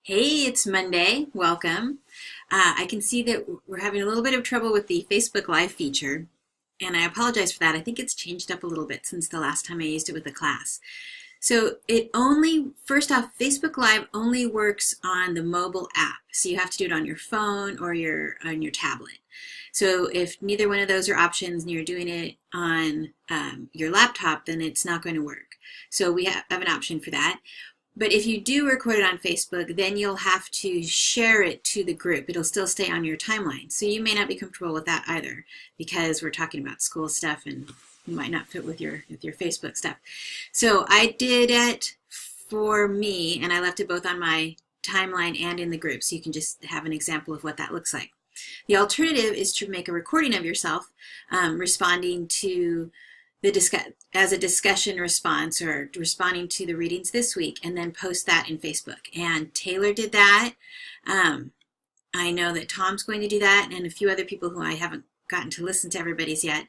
Hey, it's Monday. Welcome. I can see that we're having a little bit of trouble with the Facebook Live feature, and I apologize for that. I think it's changed up a little bit since the last time I used it with the class. So first off, Facebook Live only works on the mobile app. So you have to do it on your phone or on your tablet. So if neither one of those are options and you're doing it on your laptop, then it's not going to work. So we have an option for that. But if you do record it on Facebook, then you'll have to share it to the group. It'll still stay on your timeline. So you may not be comfortable with that either, because we're talking about school stuff and you might not fit with your Facebook stuff. So I did it for me, and I left it both on my timeline and in the group, so you can just have an example of what that looks like. The alternative is to make a recording of yourself responding to as a discussion response or responding to the readings this week, and then post that in Facebook. And Taylor did that. I know that Tom's going to do that, and a few other people who I haven't gotten to listen to everybody's yet.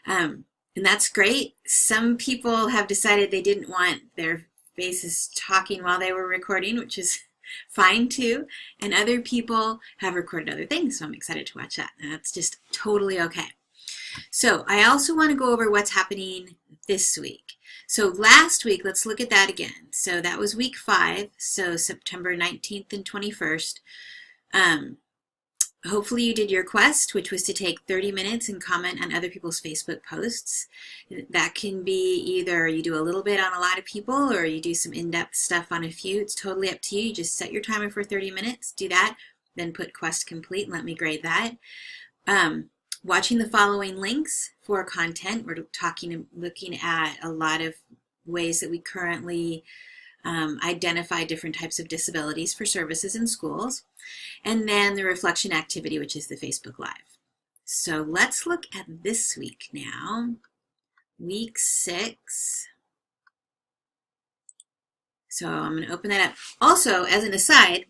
And that's great. Some people have decided they didn't want their faces talking while they were recording, which is fine too. And other people have recorded other things, so I'm excited to watch that. And that's just totally okay. So I also want to go over what's happening this week. So last week, let's look at that again. So that was week 5, so September 19th and 21st. Hopefully you did your quest, which was to take 30 minutes and comment on other people's Facebook posts. That can be either you do a little bit on a lot of people or you do some in-depth stuff on a few. It's totally up to you. You just set your timer for 30 minutes, do that, then put quest complete and let me grade that. Watching the following links for content. We're looking at a lot of ways that we currently identify different types of disabilities for services in schools. And then the reflection activity, which is the Facebook Live. So let's look at this week now. Week 6. So I'm going to open that up. Also, as an aside,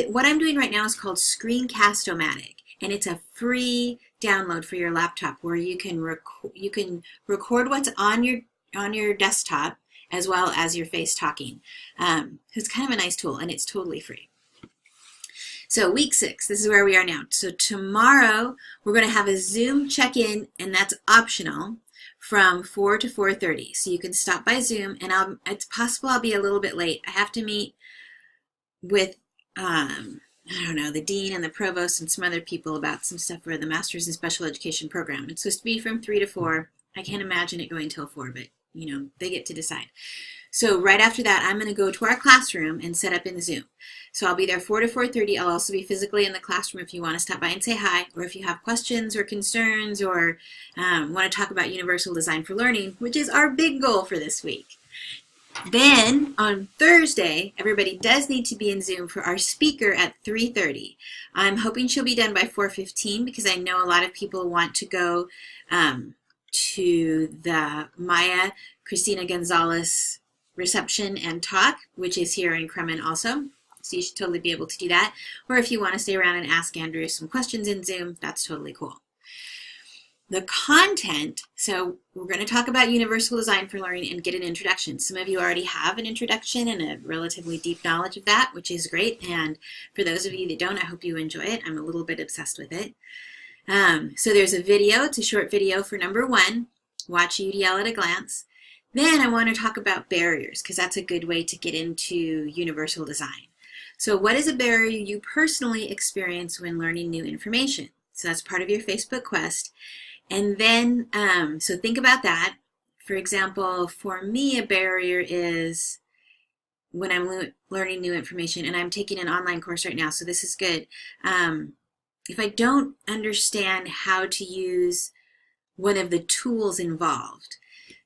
what I'm doing right now is called Screencast-O-Matic, and it's a free download for your laptop where you can record what's on your desktop as well as your face talking. It's kind of a nice tool, and it's totally free. So week 6, this is where we are now. So tomorrow we're going to have a Zoom check-in, and that's optional, from 4 to 4:30. So you can stop by Zoom, and it's possible I'll be a little bit late. I have to meet with I don't know, the dean and the provost and some other people about some stuff for the Masters in Special Education program. It's supposed to be from 3 to 4. I can't imagine it going till 4, but they get to decide. So right after that, I'm going to go to our classroom and set up in Zoom. So I'll be there 4 to 4:30. I'll also be physically in the classroom if you want to stop by and say hi, or if you have questions or concerns or want to talk about universal design for learning, which is our big goal for this week. Then on Thursday, everybody does need to be in Zoom for our speaker at 3:30. I'm hoping she'll be done by 4:15 because I know a lot of people want to go to the Maya Cristina Gonzalez reception and talk, which is here in Kremen also. So you should totally be able to do that. Or if you want to stay around and ask Andrew some questions in Zoom, that's totally cool. The content, so we're going to talk about universal design for learning and get an introduction. Some of you already have an introduction and a relatively deep knowledge of that, which is great. And for those of you that don't, I hope you enjoy it. I'm a little bit obsessed with it. So there's a video. It's a short video for number 1. Watch UDL at a glance. Then I want to talk about barriers, because that's a good way to get into universal design. So what is a barrier you personally experience when learning new information? So that's part of your Facebook quest. And then, so think about that. For example, for me, a barrier is when I'm learning new information, and I'm taking an online course right now, so this is good. If I don't understand how to use one of the tools involved,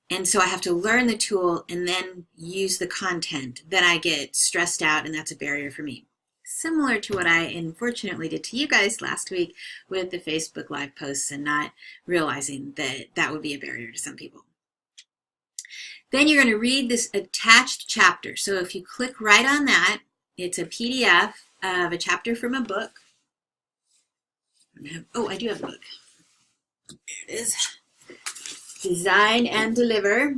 and so I have to learn the tool and then use the content, then I get stressed out, and that's a barrier for me. Similar to what I unfortunately did to you guys last week with the Facebook Live posts and not realizing that that would be a barrier to some people. Then you're going to read this attached chapter. So if you click right on that, it's a PDF of a chapter from a book. I do have a book. There it is. Design and Deliver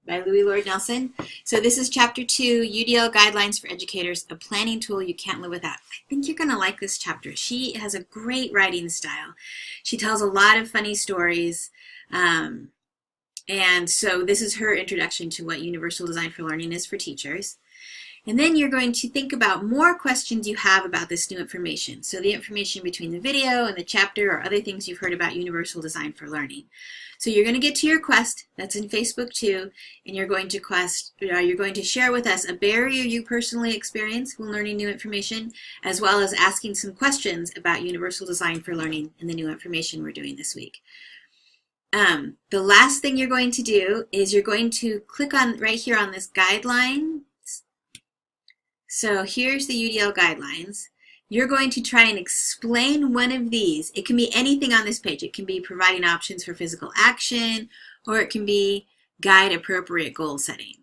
by Louis Lord Nelson. So this is chapter 2, UDL Guidelines for Educators, a planning tool you can't live without. I think you're going to like this chapter. She has a great writing style. She tells a lot of funny stories. And so this is her introduction to what Universal Design for Learning is for teachers. And then you're going to think about more questions you have about this new information. So the information between the video and the chapter or other things you've heard about Universal Design for Learning. So you're going to get to your quest, that's in Facebook too, and you're going to share with us a barrier you personally experience when learning new information, as well as asking some questions about Universal Design for Learning and the new information we're doing this week. The last thing you're going to do is you're going to click on right here on this guideline. So here's the UDL guidelines. You're going to try and explain one of these. It can be anything on this page. It can be providing options for physical action, or it can be guide appropriate goal setting.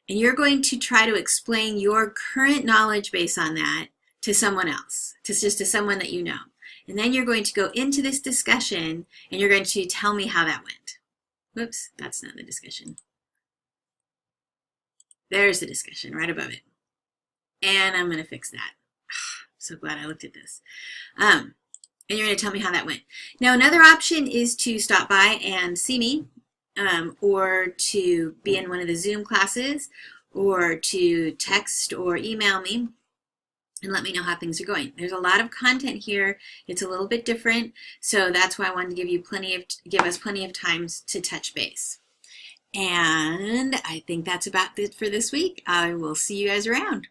And you're going to try to explain your current knowledge base on that to someone else, to someone that you know. And then you're going to go into this discussion and you're going to tell me how that went. Whoops, that's not the discussion. There's the discussion right above it. And I'm going to fix that. So glad I looked at this. And you're going to tell me how that went. Now, another option is to stop by and see me, or to be in one of the Zoom classes, or to text or email me and let me know how things are going. There's a lot of content here. It's a little bit different, so that's why I wanted to give us plenty of time to touch base. And I think that's about it for this week. I will see you guys around.